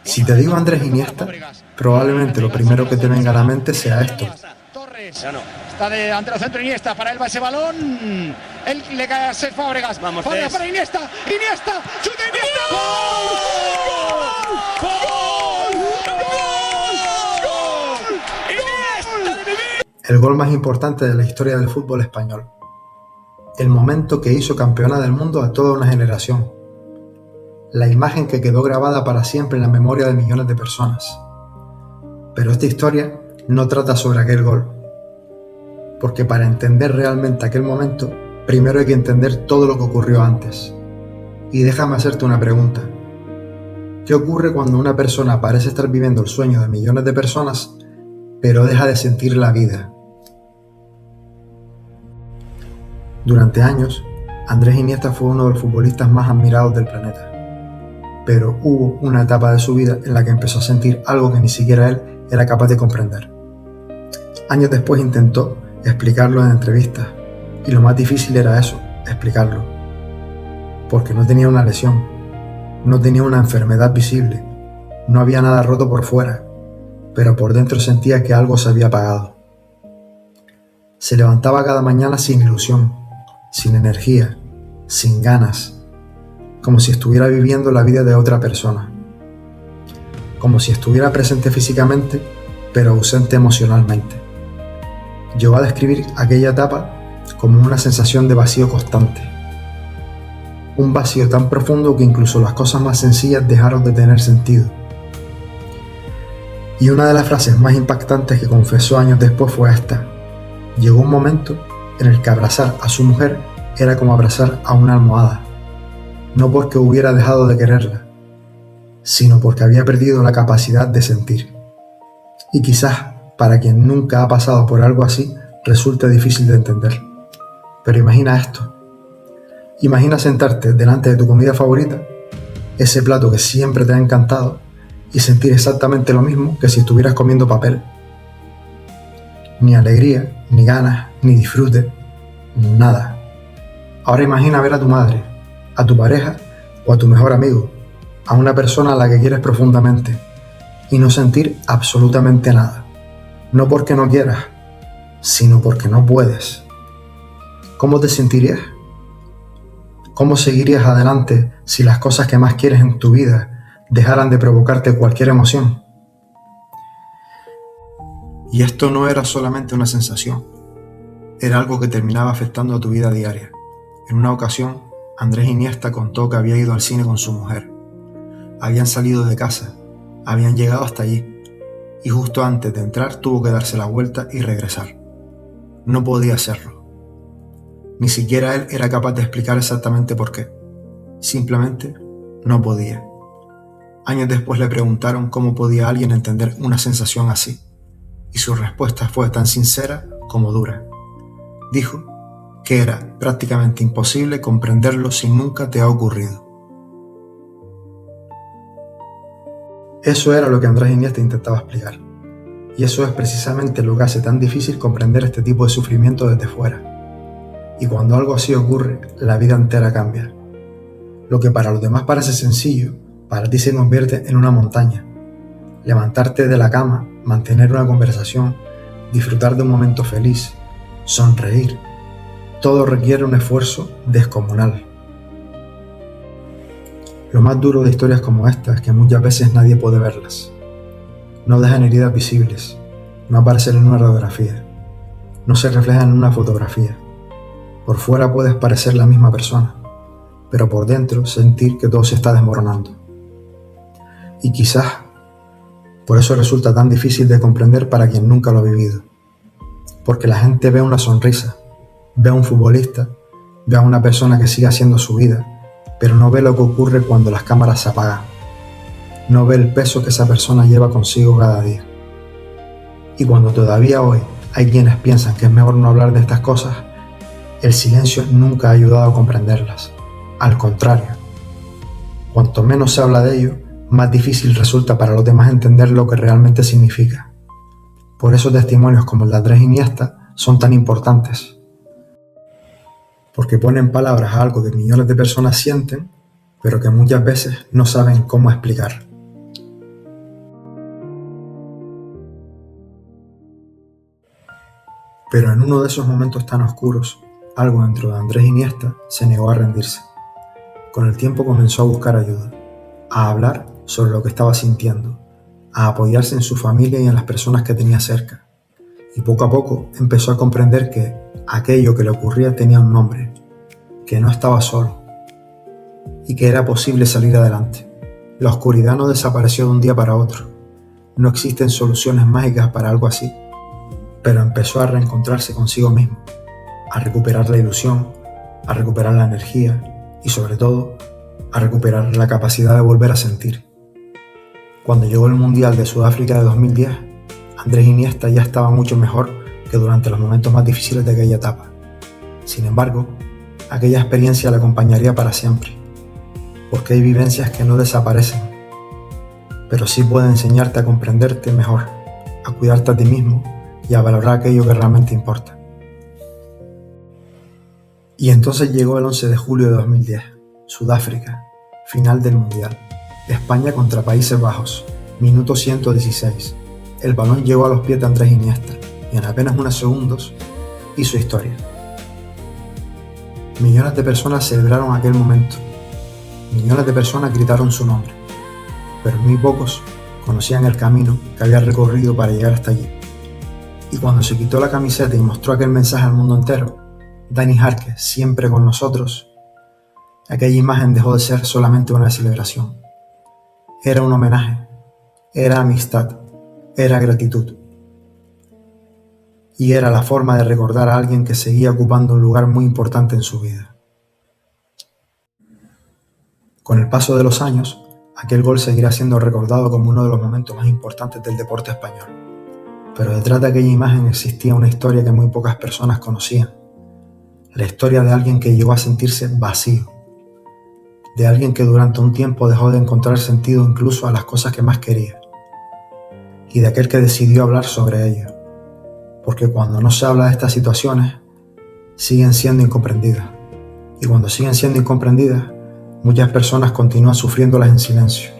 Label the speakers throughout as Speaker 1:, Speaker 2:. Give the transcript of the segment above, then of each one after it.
Speaker 1: Si te digo Andrés Iniesta, probablemente lo primero que te venga a la mente sea esto.
Speaker 2: Está ante el centro Iniesta, para él va ese balón. Él le cae a Cesc Fábregas.
Speaker 3: Vamos,
Speaker 2: Fábregas para Iniesta. Iniesta, chuta Iniesta.
Speaker 1: El gol más importante de la historia del fútbol español. El momento que hizo campeona del mundo a toda una generación. La imagen que quedó grabada para siempre en la memoria de millones de personas. Pero esta historia no trata sobre aquel gol. Porque para entender realmente aquel momento, primero hay que entender todo lo que ocurrió antes. Y déjame hacerte una pregunta. ¿Qué ocurre cuando una persona parece estar viviendo el sueño de millones de personas, pero deja de sentir la vida? Durante años, Andrés Iniesta fue uno de los futbolistas más admirados del planeta. Pero hubo una etapa de su vida en la que empezó a sentir algo que ni siquiera él era capaz de comprender. Años después intentó explicarlo en entrevistas, y lo más difícil era eso, explicarlo. Porque no tenía una lesión, no tenía una enfermedad visible, no había nada roto por fuera, pero por dentro sentía que algo se había apagado. Se levantaba cada mañana sin ilusión, sin energía, sin ganas, como si estuviera viviendo la vida de otra persona, como si estuviera presente físicamente, pero ausente emocionalmente. Llegó a describir aquella etapa como una sensación de vacío constante. Un vacío tan profundo que incluso las cosas más sencillas dejaron de tener sentido. Y una de las frases más impactantes que confesó años después fue esta: llegó un momento en el que abrazar a su mujer era como abrazar a una almohada, no porque hubiera dejado de quererla, sino porque había perdido la capacidad de sentir. Y quizás para quien nunca ha pasado por algo así, resulta difícil de entender. Pero imagina esto. Imagina sentarte delante de tu comida favorita, ese plato que siempre te ha encantado, y sentir exactamente lo mismo que si estuvieras comiendo papel. Ni alegría, ni ganas, ni disfrute, nada. Ahora imagina ver a tu madre, a tu pareja o a tu mejor amigo, a una persona a la que quieres profundamente, y no sentir absolutamente nada. No porque no quieras, sino porque no puedes. ¿Cómo te sentirías? ¿Cómo seguirías adelante si las cosas que más quieres en tu vida dejaran de provocarte cualquier emoción? Y esto no era solamente una sensación, era algo que terminaba afectando a tu vida diaria. En una ocasión, Andrés Iniesta contó que había ido al cine con su mujer. Habían salido de casa, habían llegado hasta allí, y justo antes de entrar tuvo que darse la vuelta y regresar. No podía hacerlo. Ni siquiera él era capaz de explicar exactamente por qué. Simplemente no podía. Años después le preguntaron cómo podía alguien entender una sensación así, y su respuesta fue tan sincera como dura. Dijo que era prácticamente imposible comprenderlo si nunca te ha ocurrido. Eso era lo que Andrés Iniesta intentaba explicar. Y eso es precisamente lo que hace tan difícil comprender este tipo de sufrimiento desde fuera. Y cuando algo así ocurre, la vida entera cambia. Lo que para los demás parece sencillo, para ti se convierte en una montaña. Levantarte de la cama, mantener una conversación, disfrutar de un momento feliz, sonreír. Todo requiere un esfuerzo descomunal. Lo más duro de historias como esta es que muchas veces nadie puede verlas. No dejan heridas visibles, no aparecen en una radiografía, no se reflejan en una fotografía. Por fuera puedes parecer la misma persona, pero por dentro sentir que todo se está desmoronando. Y quizás por eso resulta tan difícil de comprender para quien nunca lo ha vivido. Porque la gente ve una sonrisa, ve a un futbolista, ve a una persona que sigue haciendo su vida, pero no ve lo que ocurre cuando las cámaras se apagan. No ve el peso que esa persona lleva consigo cada día. Y cuando todavía hoy hay quienes piensan que es mejor no hablar de estas cosas, el silencio nunca ha ayudado a comprenderlas. Al contrario, cuanto menos se habla de ello, más difícil resulta para los demás entender lo que realmente significa. Por eso testimonios como el de Andrés Iniesta son tan importantes. Porque ponen palabras a algo que millones de personas sienten, pero que muchas veces no saben cómo explicar. Pero en uno de esos momentos tan oscuros, algo dentro de Andrés Iniesta se negó a rendirse. Con el tiempo comenzó a buscar ayuda, a hablar sobre lo que estaba sintiendo, a apoyarse en su familia y en las personas que tenía cerca. Y poco a poco empezó a comprender que aquello que le ocurría tenía un nombre, que no estaba solo y que era posible salir adelante. La oscuridad no desapareció de un día para otro. No existen soluciones mágicas para algo así, pero empezó a reencontrarse consigo mismo, a recuperar la ilusión, a recuperar la energía y sobre todo a recuperar la capacidad de volver a sentir. Cuando llegó el Mundial de Sudáfrica de 2010, Andrés Iniesta ya estaba mucho mejor que durante los momentos más difíciles de aquella etapa. Sin embargo, aquella experiencia le acompañaría para siempre, porque hay vivencias que no desaparecen, pero sí pueden enseñarte a comprenderte mejor, a cuidarte a ti mismo y a valorar aquello que realmente importa. Y entonces llegó el 11 de julio de 2010, Sudáfrica, final del Mundial. España contra Países Bajos, minuto 116. El balón llegó a los pies de Andrés Iniesta y en apenas unos segundos hizo historia. Millones de personas celebraron aquel momento. Millones de personas gritaron su nombre, pero muy pocos conocían el camino que había recorrido para llegar hasta allí. Y cuando se quitó la camiseta y mostró aquel mensaje al mundo entero, Dani Jarque, siempre con nosotros, aquella imagen dejó de ser solamente una celebración. Era un homenaje, era amistad, era gratitud. Y era la forma de recordar a alguien que seguía ocupando un lugar muy importante en su vida. Con el paso de los años, aquel gol seguirá siendo recordado como uno de los momentos más importantes del deporte español. Pero detrás de aquella imagen existía una historia que muy pocas personas conocían. La historia de alguien que llegó a sentirse vacío. De alguien que durante un tiempo dejó de encontrar sentido incluso a las cosas que más quería. Y de aquel que decidió hablar sobre ello. Porque cuando no se habla de estas situaciones, siguen siendo incomprendidas. Y cuando siguen siendo incomprendidas, muchas personas continúan sufriéndolas en silencio.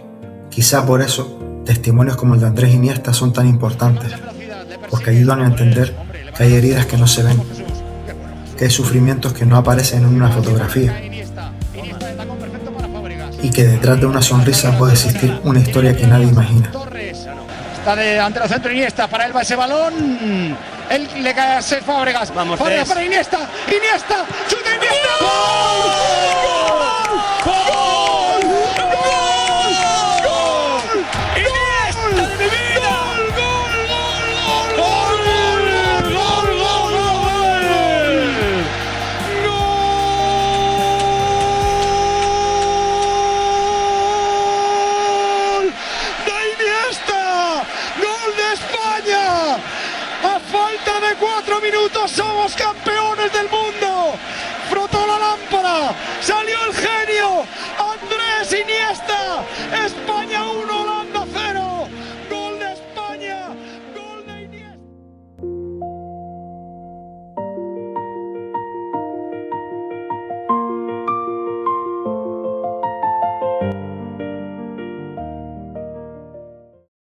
Speaker 1: Quizá por eso, testimonios como el de Andrés Iniesta son tan importantes, porque ayudan a entender que hay heridas que no se ven, que hay sufrimientos que no aparecen en una fotografía, y que detrás de una sonrisa puede existir una historia que nadie imagina.
Speaker 2: Está ante el centro Iniesta, para él va ese balón. Él le cae a Cesc Fábregas.
Speaker 3: Vamos,
Speaker 2: Fábregas para Iniesta. Iniesta. ¡Chuta Iniesta! ¡Gol! ¡Gol! ¡Gol! ¡Gol! ¡Iniesta de mi vida! ¡Gol! ¡Gol! ¡Gol! ¡Gol! España, a falta de 4 minutos somos campeones del mundo. Frotó la lámpara, salió el genio Andrés Iniesta. España